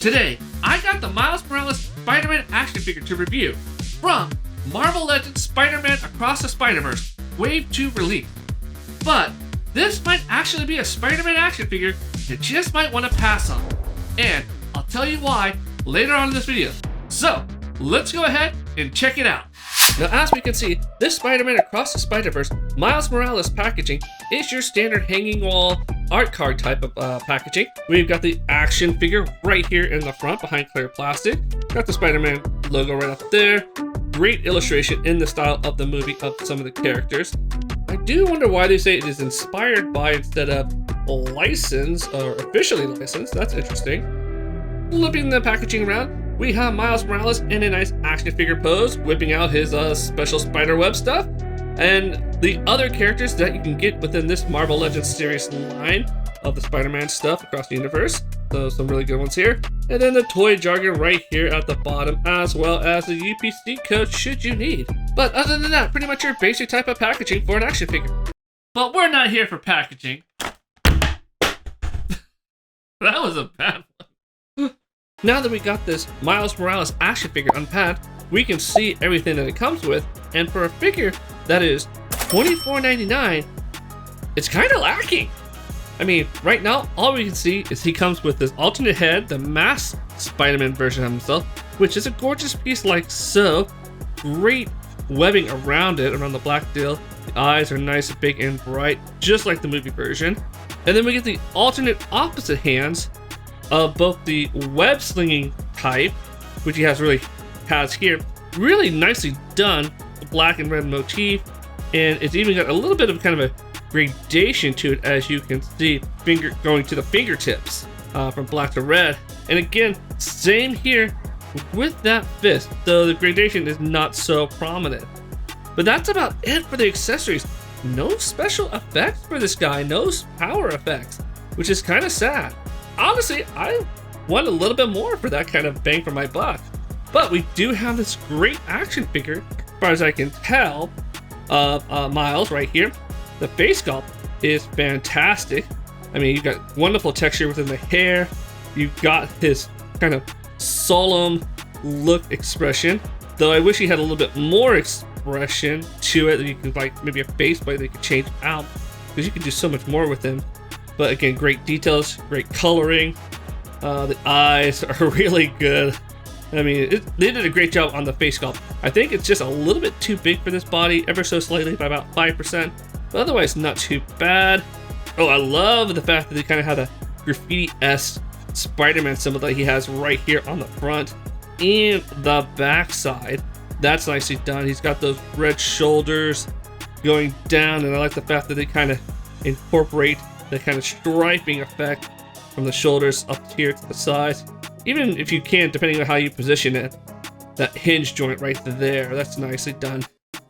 Today, I got the Miles Morales Spider-Man action figure to review from Marvel Legends Spider-Man Across the Spider-Verse Wave 2 release. But this might actually be a Spider-Man action figure you just might want to pass on. And I'll tell you why later on in this video. So, let's go ahead and check it out. Now, as we can see, this Spider-Man Across the Spider-Verse Miles Morales packaging is your standard hanging wall art card type of packaging. We've got the action figure right here in the front behind clear plastic. Got the Spider-Man logo right up there. Great illustration in the style of the movie of some of the characters. I do wonder why they say it is inspired by instead of licensed or officially licensed. That's interesting. Flipping the packaging around, we have Miles Morales in a nice action figure pose, whipping out his special spiderweb stuff, and the other characters that you can get within this Marvel Legends series line of the Spider-Man stuff across the universe. So some really good ones here. And then the toy jargon right here at the bottom, as well as the UPC code should you need. But other than that, pretty much your basic type of packaging for an action figure. But we're not here for packaging. That was a bad one. Now that we got this Miles Morales action figure unpacked, we can see everything that it comes with, and for a figure that is $24.99, it's kind of lacking. I mean, right now, all we can see is he comes with this alternate head, the masked Spider-Man version of himself, which is a gorgeous piece like so. Great webbing around it, around the black deal. The eyes are nice, big, and bright, just like the movie version. And then we get the alternate opposite hands of both the web slinging type, which he has here, really nicely done, the black and red motif, and it's even got a little bit of kind of a gradation to it, as you can see, going to the fingertips from black to red. And again, same here with that fist, though the gradation is not so prominent. But that's about it for the accessories. No special effects for this guy, no power effects, which is kind of sad. Honestly, I want a little bit more for that kind of bang for my buck. But we do have this great action figure, as far as I can tell, of Miles right here. The face sculpt is fantastic. I mean, you've got wonderful texture within the hair. You've got his kind of solemn look expression, though I wish he had a little bit more expression to it. That you could, like, maybe a face blade that you could change out, because you can do so much more with him. But again, great details, great coloring. The eyes are really good. I mean, they did a great job on the face sculpt. I think it's just a little bit too big for this body, ever so slightly, by about 5%. But otherwise, not too bad. Oh, I love the fact that they kind of had a graffiti-esque Spider-Man symbol that he has right here on the front and the back side. That's nicely done. He's got those red shoulders going down, and I like the fact that they kind of incorporate the kind of striping effect from the shoulders up here to the sides. Even if you can, depending on how you position it, that hinge joint right there, that's nicely done.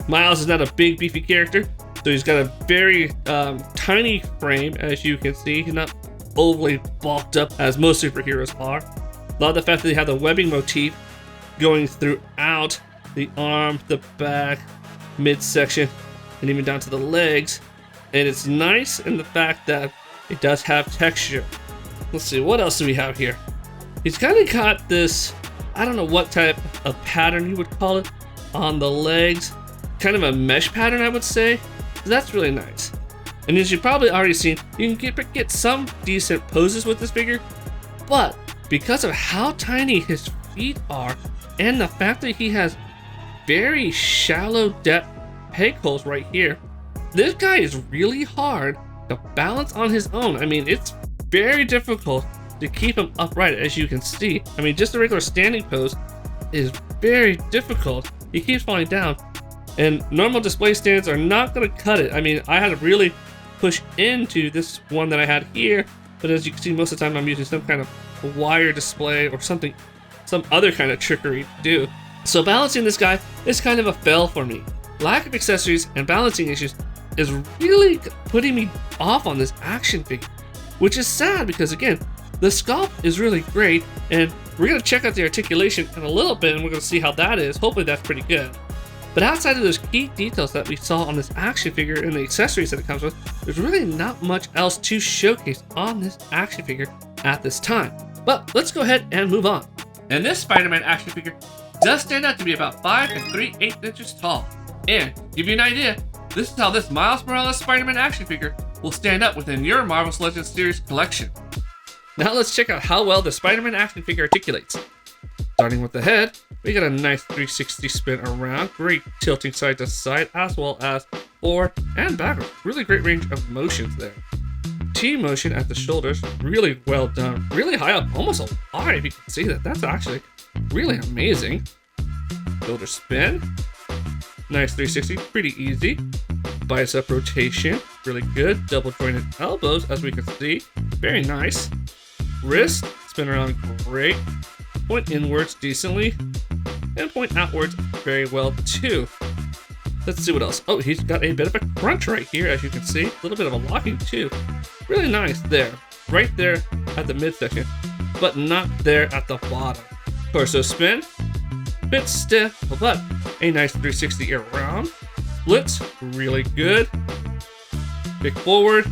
Miles is not a big, beefy character, so he's got a very tiny frame, as you can see. He's not overly bulked up as most superheroes are. Love the fact that they have the webbing motif going throughout the arm, the back, midsection, and even down to the legs. And it's nice in the fact that it does have texture. Let's see, what else do we have here? He's kind of got this, I don't know what type of pattern you would call it, on the legs. Kind of a mesh pattern, I would say. That's really nice. And as you've probably already seen, you can get some decent poses with this figure, but because of how tiny his feet are, and the fact that he has very shallow depth peg holes right here, this guy is really hard to balance on his own. I mean, it's very difficult to keep him upright, as you can see. I mean, just a regular standing pose is very difficult. He keeps falling down, and normal display stands are not going to cut it. I mean, I had to really push into this one that I had here, but as you can see, most of the time I'm using some kind of wire display or something, some other kind of trickery to do. So balancing this guy is kind of a fail for me. Lack of accessories and balancing issues is really putting me off on this action figure, which is sad because, again, the sculpt is really great, and we're going to check out the articulation in a little bit, and we're going to see how that is. Hopefully that's pretty good. But outside of those key details that we saw on this action figure and the accessories that it comes with, there's really not much else to showcase on this action figure at this time. But let's go ahead and move on. And this Spider-Man action figure does stand out to be about 5 3/8 inches tall. And to give you an idea, this is how this Miles Morales Spider-Man action figure will stand up within your Marvel's Legends series collection. Now let's check out how well the Spider-Man action figure articulates. Starting with the head, we got a nice 360 spin around, great tilting side to side, as well as forward and backward. Really great range of motions there. T-motion at the shoulders, really well done. Really high up, almost a bar if you can see that. That's actually really amazing. Shoulder spin, nice 360, pretty easy. Bicep rotation, really good. Double jointed elbows, as we can see, very nice. Wrist, spin around, great. Point inwards decently, and point outwards very well too. Let's see what else. Oh, he's got a bit of a crunch right here, as you can see. A little bit of a locking too. Really nice there. Right there at the midsection, but not there at the bottom. Torso spin, bit stiff, but a nice 360 around. Splits, really good. Kick forward.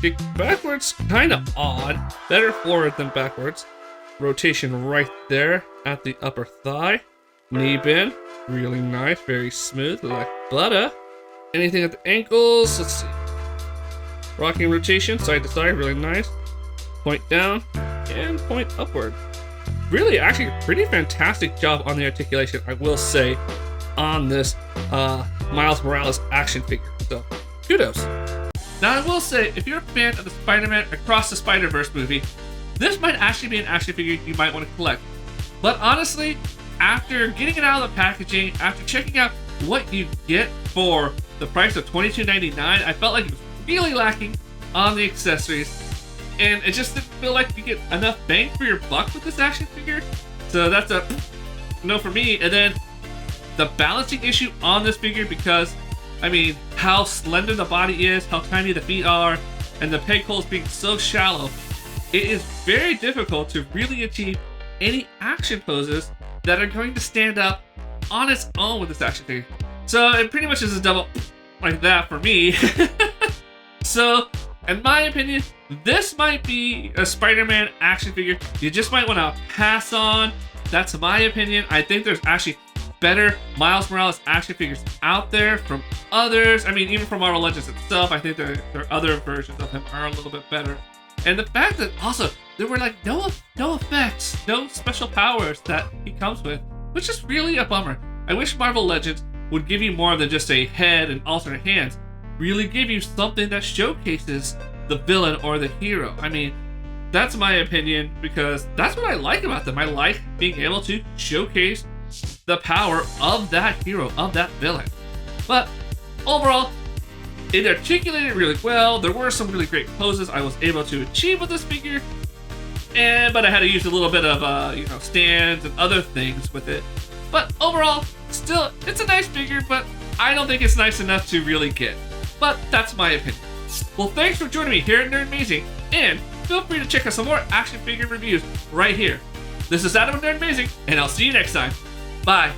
Kick backwards, kind of odd. Better forward than backwards. Rotation right there at the upper thigh. Knee bend, really nice, very smooth, like butter. Anything at the ankles, let's see. Rocking rotation, side to side, really nice. Point down and point upward. Really, actually, pretty fantastic job on the articulation, I will say, on this Miles Morales action figure. So, kudos. Now, I will say, if you're a fan of the Spider-Man Across the Spider-Verse movie, this might actually be an action figure you might want to collect. But honestly, after getting it out of the packaging, after checking out what you get for the price of $22.99, I felt like it was really lacking on the accessories. And it just didn't feel like you get enough bang for your buck with this action figure. So that's a no for me. And then the balancing issue on this figure, because, I mean, how slender the body is, how tiny the feet are, and the peg holes being so shallow, it is very difficult to really achieve any action poses that are going to stand up on its own with this action figure. So it pretty much is a double like that for me. So, in my opinion, this might be a Spider-Man action figure you just might want to pass on. That's my opinion. I think there's actually better Miles Morales action figures out there from others. I mean, even from Marvel Legends itself, I think there are other versions of him are a little bit better. And the fact that also there were like no effects, no special powers that he comes with, which is really a bummer. I wish Marvel Legends would give you more than just a head and alternate hands. Really give you something that showcases the villain or the hero. I mean, that's my opinion, because that's what I like about them. I like being able to showcase the power of that hero, of that villain. But overall, it articulated really well. There were some really great poses I was able to achieve with this figure, but I had to use a little bit of stands and other things with it. But overall, still, it's a nice figure, but I don't think it's nice enough to really get. But that's my opinion. Well, thanks for joining me here at Nerdmazing, and feel free to check out some more action figure reviews right here. This is Adam of Nerdmazing, and I'll see you next time. Bye.